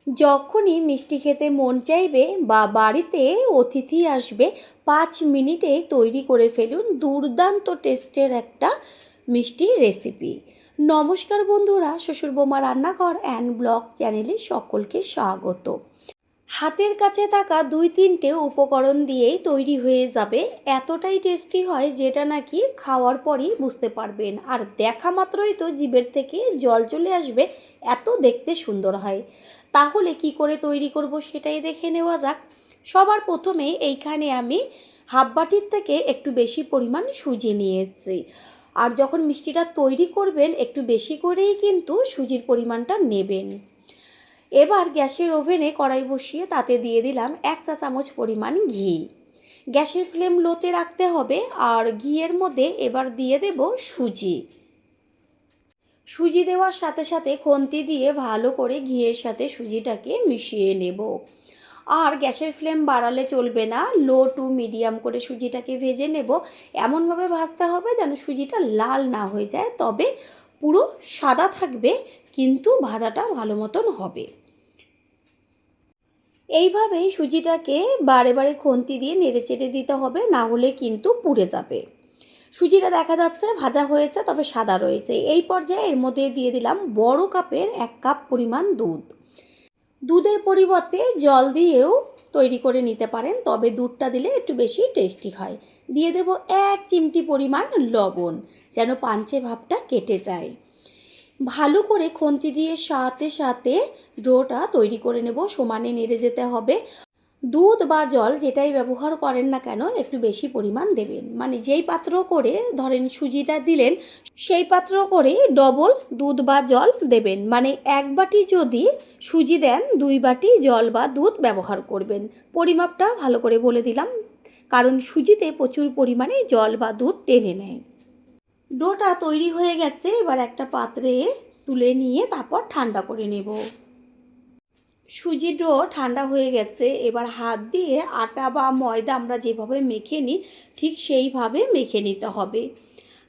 যখনই মিষ্টি খেতে মন চাইবে বা বাড়িতে অতিথি আসবে 5 মিনিটে তৈরি করে ফেলুন দুর্দান্ত টেস্টের একটা মিষ্টি রেসিপি। নমস্কার বন্ধুরা, শ্বশুর বৌমা রান্নাঘর অ্যান্ড ব্লগ চ্যানেলে সকলকে স্বাগত। হাতের কাছে থাকা 2-3টে উপকরণ দিয়েই তৈরি হয়ে যাবে, এতটাই টেস্টি হয় যেটা নাকি খাওয়ার পরই বুঝতে পারবেন, আর দেখা মাত্রই তো জিভের থেকে জল চলে আসবে, এত দেখতে সুন্দর হয়। তাহলে কি করে তৈরি করব সেটাই দেখে নেওয়া যাক। সবার প্রথমে এইখানে আমি হাফ বাটির থেকে একটু বেশি পরিমাণ সুজি নিয়েছি। আর যখন মিষ্টিটা তৈরি করবেন একটু বেশি করেই কিন্তু সুজির পরিমাণটা নেবেন। এবার গ্যাসের ওভেনে কড়াই বসিয়ে তাতে দিয়ে দিলাম 1 চা চামচ পরিমাণ ঘি। গ্যাসের ফ্লেম লোতে রাখতে হবে। আর ঘিয়ের মধ্যে এবার দিয়ে দেব সুজি। সুজি দেওয়ার সাথে সাথে খুন্তি দিয়ে ভালো করে ঘিয়ের সাথে সুজিটাকে মিশিয়ে নেব। আর গ্যাসের ফ্লেম বাড়ালে চলবে না, লো টু মিডিয়াম করে সুজিটাকে ভেজে নেব। এমনভাবে ভাজতে হবে যেন সুজিটা লাল না হয়ে যায়, তবে পুরো সাদা থাকবে কিন্তু ভাজাটা ভালো মতন হবে। এইভাবেই সুজিটাকে বারে বারে খুন্তি দিয়ে নেড়েচেড়ে দিতে হবে, না হলে কিন্তু পুড়ে যাবে। সুজিটা দেখা যাচ্ছে ভাজা হয়েছে, তবে সাদা রয়েছে। এই পর্যায়ে এর মধ্যে দিয়ে দিলাম বড় কাপের 1 কাপ পরিমাণ দুধ। দুধের পরিবর্তে জল দিয়েও তৈরি করে নিতে পারেন, তবে দুধটা দিলে একটু বেশি টেস্টি হয়। দিয়ে দেব 1 চিমটি পরিমাণ লবণ, যেন পাঞ্চে ভাবটা কেটে যায়। ভালো করে খুন্তি দিয়ে সাথে সাথে ডোটা তৈরি করে নেব, সমানে নেড়ে যেতে হবে। দুধ বা জল যেটাই ব্যবহার করেন না কেন একটু বেশি পরিমাণ দেবেন, মানে যেই পাত্র করে ধরেন সুজিটা দিলেন সেই পাত্র করে ডবল দুধ বা জল দেবেন। মানে 1 বাটি যদি সুজি দেন 2 বাটি জল বা দুধ ব্যবহার করবেন। পরিমাপটা ভালো করে বলে দিলাম, কারণ সুজিতে প্রচুর পরিমাণে জল বা দুধ টেনে নেয়। ডোটা তৈরি হয়ে গেছে, এবার একটা পাত্রে তুলে নিয়ে তারপর ঠান্ডা করে নেব। সুজি ডো ঠান্ডা হয়ে গেছে, এবার হাত দিয়ে আটা বা ময়দা আমরা যেভাবে মেখে নিই ঠিক সেইভাবে মেখে নিতে হবে।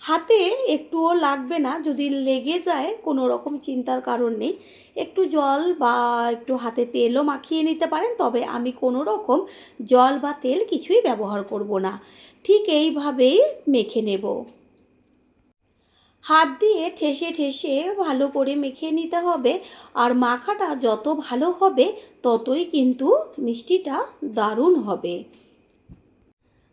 হাতে একটুও লাগবে না, যদি লেগে যায় কোনো রকম চিন্তার কারণ নেই। একটু জল বা একটু হাতে তেলও মাখিয়ে নিতে পারেন, তবে আমি কোনো রকম জল বা তেল কিছুই ব্যবহার করব না। ঠিক এইভাবেই মেখে নেব। হাত দিয়ে ঠেসে ঠেসে ভালো করে মেখে নিতে হবে। আর মাখাটা যত ভালো হবে ততই কিন্তু মিষ্টিটা দারুণ হবে।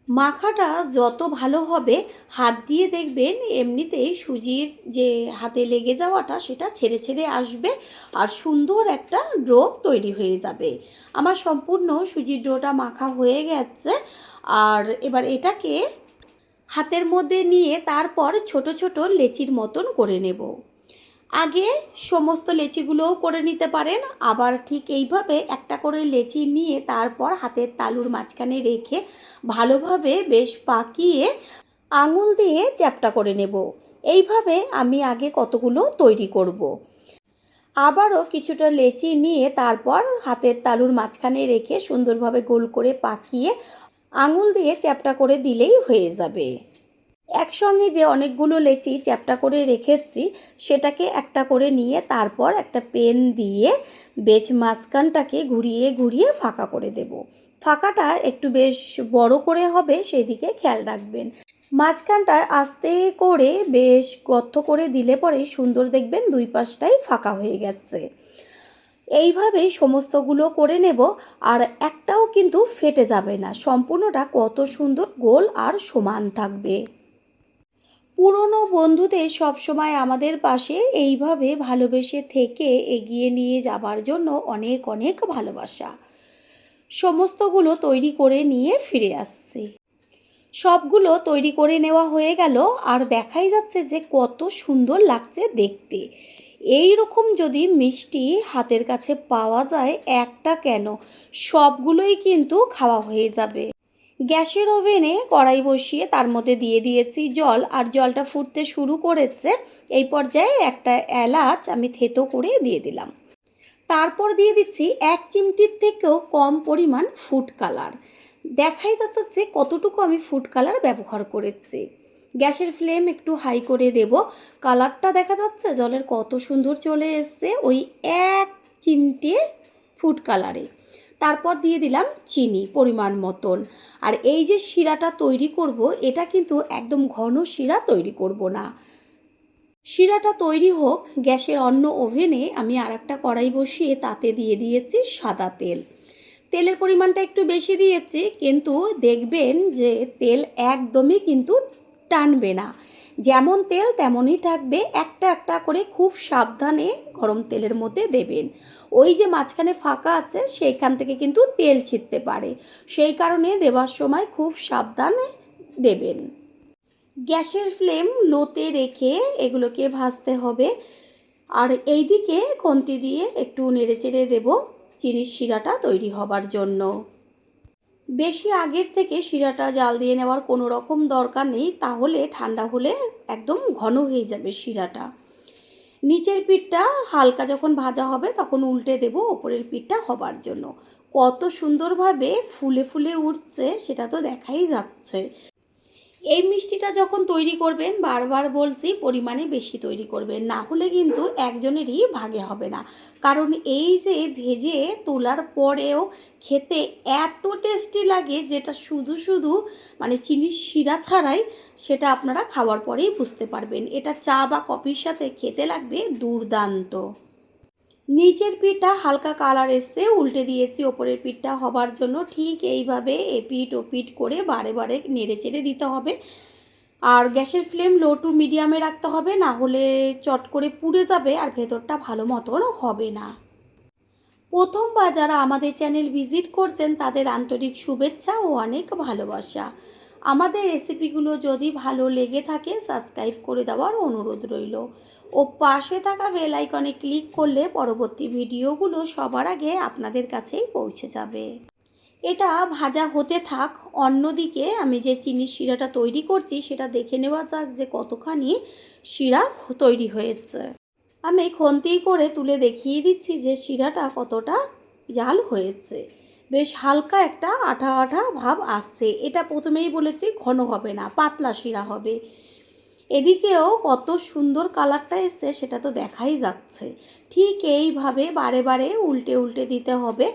মাখাটা যত ভালো হবে হাত দিয়ে দেখবেন এমনিতেই সুজির যে হাতে লেগে যাওয়াটা সেটা ছেড়ে ছেড়ে আসবে, আর সুন্দর একটা ডো তৈরি হয়ে যাবে। আমার সম্পূর্ণ সুজির ডোটা মাখা হয়ে গেছে। আর এবার এটাকে হাতের মধ্যে নিয়ে তারপর ছোট ছোট লেচির মতন করে নেব। আগে সমস্ত লেচিগুলোও করে নিতে পারেন, আবার ঠিক এইভাবে একটা করে লেচি নিয়ে তারপর হাতের তালুর মাঝখানে রেখে ভালোভাবে বেশ পাকিয়ে আঙুল দিয়ে চ্যাপ্টা করে নেব। এইভাবে আমি আগে কতগুলো তৈরি করব। আবারও কিছুটা লেচি নিয়ে তারপর হাতের তালুর মাঝখানে রেখে সুন্দরভাবে গোল করে পাকিয়ে আঙুল দিয়ে চ্যাপ্টা করে দিলেই হয়ে যাবে। একসঙ্গে যে অনেকগুলো লেচি চ্যাপ্টা করে রেখেছি সেটাকে একটা করে নিয়ে তারপর একটা পেন দিয়ে বেশ মাঝখানটাকে ঘুরিয়ে ঘুরিয়ে ফাঁকা করে দেব। ফাঁকাটা একটু বেশ বড় করে হবে, সেই দিকে খেয়াল রাখবেন। মাঝখানটায় আস্তে করে বেশ গর্ত করে দিলে পরে সুন্দর দেখবেন 2 পাশটাই ফাঁকা হয়ে গেছে। এইভাবেই সমস্তগুলো করে নেব। আর একটাও কিন্তু ফেটে যাবে না, সম্পূর্ণটা কত সুন্দর গোল আর সমান থাকবে। পুরনো বন্ধুদের সবসময় আমাদের পাশে এইভাবে ভালোবেসে থেকে এগিয়ে নিয়ে যাবার জন্য অনেক অনেক ভালোবাসা। সমস্তগুলো তৈরি করে নিয়ে ফিরে আসছি। সবগুলো তৈরি করে নেওয়া হয়ে গেল, আর দেখাই যাচ্ছে যে কত সুন্দর লাগছে দেখতে। এই রকম যদি মিষ্টি হাতের কাছে পাওয়া যায় একটা কেন সবগুলোই কিন্তু খাওয়া হয়ে যাবে। গ্যাসের ওভেনে কড়াই বসিয়ে তার মধ্যে দিয়ে দিয়েছি জল, আর জলটা ফুটতে শুরু করেছে। এই পর্যায়ে একটা এলাচ আমি থেতো করে দিয়ে দিলাম। তারপর দিয়ে দিচ্ছি 1 চিমটির থেকেও কম পরিমাণ ফুড কালার। দেখাই যাচ্ছে যে কতটুকু আমি ফুড কালার ব্যবহার করেছি। গ্যাসের ফ্লেম একটু হাই করে দেব। কালারটা দেখা যাচ্ছে জলের কত সুন্দর চলে এসছে। ওই 1 চিমটে ফুড কালারে। তারপর দিয়ে দিলাম চিনি পরিমাণ মতন। আর এই যে শিরাটা তৈরি করব, এটা কিন্তু একদম ঘন শিরা তৈরি করব না। শিরাটা তৈরি হোক, গ্যাসের অন্য ওভেনে আমি আর একটা কড়াই বসিয়ে তাতে দিয়ে দিয়েছি সাদা তেল। তেলের পরিমাণটা একটু বেশি দিয়েছি, কিন্তু দেখবেন যে তেল একদমই কিন্তু টানবে না, যেমন তেল তেমনই থাকবে। একটা একটা করে খুব সাবধানে গরম তেলের মধ্যে দেবেন। ওই যে মাঝখানে ফাঁকা আছে সেইখান থেকে কিন্তু তেল ছিটতে পারে, সেই কারণে দেওয়ার সময় খুব সাবধানে দেবেন। গ্যাসের ফ্লেম লোতে রেখে এগুলোকে ভাজতে হবে। আর এই দিকে খুন্তি দিয়ে একটু নেড়েচেড়ে দেব চিনির শিরাটা তৈরি হবার জন্য। বেশি আগের থেকে শিরাটা জাল দিয়ে নেওয়ার কোনো রকম দরকার নেই, তাহলে ঠান্ডা হলে একদম ঘন হয়ে যাবে শিরাটা। নিচের পিঠটা হালকা যখন ভাজা হবে তখন উল্টে দেব ওপরের পিঠটা হবার জন্য। কত সুন্দরভাবে ফুলে ফুলে উঠছে সেটা তো দেখাই যাচ্ছে। এই মিষ্টিটা যখন তৈরি করবেন, বারবার বলছি পরিমাণে বেশি তৈরি করবেন, না হলে কিন্তু একজনেরই ভাগে হবে না। কারণ এই যে ভেজে তোলার পরেও খেতে এত টেস্টি লাগে, যেটা শুধু শুধু মানে চিনির শিরা ছাড়াই সেটা আপনারা খাওয়ার পরেই বুঝতে পারবেন। এটা চা বা কফির সাথে খেতে লাগবে দুর্দান্ত। নিচের পিঠটা হালকা কালার এসছে, উল্টে দিয়েছি ওপরের পিঠটা হবার জন্য। ঠিক এইভাবে এপিঠ ওপিঠ করে বারে বারে নেড়ে চেড়ে দিতে হবে। আর গ্যাসের ফ্লেম লো টু মিডিয়ামে রাখতে হবে, না হলে চট করে পুড়ে যাবে আর ভেতরটা ভালো মতন হবে না। প্রথমবার যারা আমাদের চ্যানেল ভিজিট করছেন তাদের আন্তরিক শুভেচ্ছা ও অনেক ভালোবাসা। আমাদের রেসিপিগুলো যদি ভালো লেগে থাকে সাবস্ক্রাইব করে দেওয়ার অনুরোধ রইল, ও পাশে থাকা বেল আইকনে ক্লিক করলে পরবর্তী ভিডিওগুলো সবার আগে আপনাদের কাছেই পৌঁছে যাবে। এটা ভাজা হতে থাক, অন্যদিকে আমি যে চিনির শিরাটা তৈরি করছি সেটা দেখে নেওয়া যাক যে কতখানি শিরা তৈরি হয়েছে। আমি খুন্তি করে তুলে দেখিয়ে দিচ্ছি যে শিরাটা কতটা জাল হয়েছে। বেশ হালকা একটা আঠা আঠা ভাব আসছে। এটা প্রথমেই বলেছি ঘন হবে না, পাতলা শিরা হবে। এদিকেও কত সুন্দর কালারটা এসছে সেটা তো দেখাই যাচ্ছে। ঠিক এইভাবে বারে বারে উল্টে উল্টে দিতে হবে।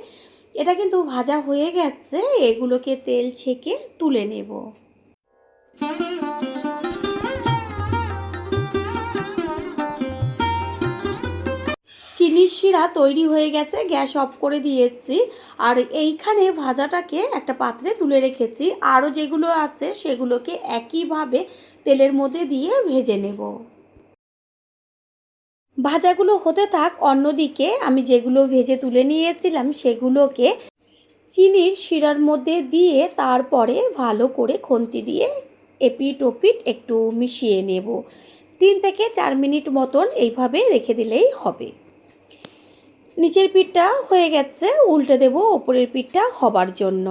এটা কিন্তু ভাজা হয়ে গেছে, এগুলোকে তেল ছেঁকে তুলে নেব। চিনির শিরা তৈরি হয়ে গেছে, গ্যাস অফ করে দিয়েছি। আর এইখানে ভাজাটাকে একটা পাত্রে তুলে রেখেছি, আরও যেগুলো আছে সেগুলোকে একইভাবে তেলের মধ্যে দিয়ে ভেজে নেব। ভাজাগুলো হতে থাক, অন্যদিকে আমি যেগুলো ভেজে তুলে নিয়েছিলাম সেগুলোকে চিনির শিরার মধ্যে দিয়ে তারপরে ভালো করে খুন্তি দিয়ে এপিঠ ওপিঠ একটু মিশিয়ে নেব। 3 থেকে 4 মিনিট মতন এইভাবে রেখে দিলেই হবে। নিচের পিঠটা হয়ে গেছে, উল্টে দেব ওপরের পিঠটা হবার জন্য।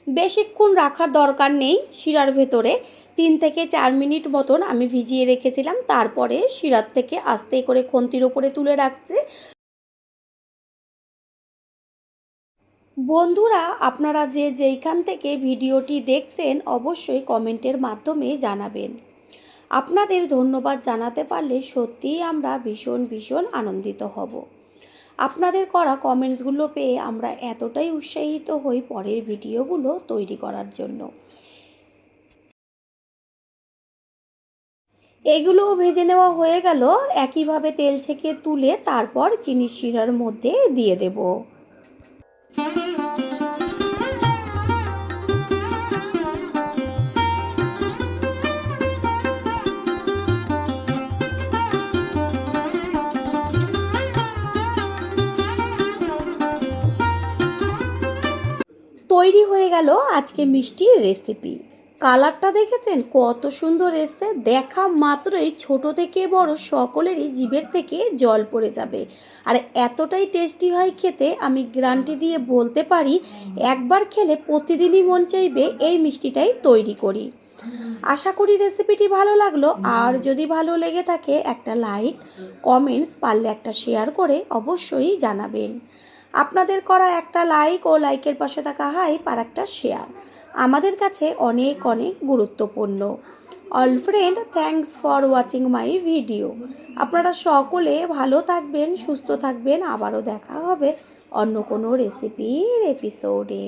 বেশিক্ষণ রাখার দরকার নেই শিরার ভেতরে, 3 থেকে 4 মিনিট মতন আমি ভিজিয়ে রেখেছিলাম। তারপরে শিরার থেকে আস্তে করে খুন্তির ওপরে তুলে রাখছি। বন্ধুরা, আপনারা যে যেইখান থেকে ভিডিওটি দেখছেন অবশ্যই কমেন্টের মাধ্যমে জানাবেন। আপনাদের ধন্যবাদ জানাতে পারলে সত্যিই আমরা ভীষণ ভীষণ আনন্দিত হব। আপনাদের করা কমেন্টসগুলো পেয়ে আমরা এতটাই উৎসাহিত হই পরের ভিডিওগুলো তৈরি করার জন্য। এগুলোও ভেজে নেওয়া হয়ে গেল। একইভাবে তেল ছেঁকে তুলে তারপর চিনির শিরার মধ্যে দিয়ে দেব। তৈরি হয়ে গেল আজকে মিষ্টির রেসিপি। কালারটা দেখেছেন কত সুন্দর এসছে, দেখা মাত্রই ছোট থেকে বড় সকলেরই জিভের থেকে জল পড়ে যাবে। আর এতটাই টেস্টি হয় খেতে, আমি গ্যারান্টি দিয়ে বলতে পারি একবার খেলে প্রতিদিনই মন চাইবে এই মিষ্টিটাই তৈরি করি। আশা করি রেসিপিটি ভালো লাগলো, আর যদি ভালো লেগে থাকে একটা লাইক কমেন্টস পারলে একটা শেয়ার করে অবশ্যই জানাবেন। আপনাদের করা একটা লাইক ও লাইকের পাশে থাকা হাইপ আর একটা শেয়ার আমাদের কাছে অনেক অনেক গুরুত্বপূর্ণ। All friend, thanks for watching my video. আপনারা সকলে ভালো থাকবেন, সুস্থ থাকবেন, আবারও দেখা হবে অন্য কোনো রেসিপির এপিসোডে।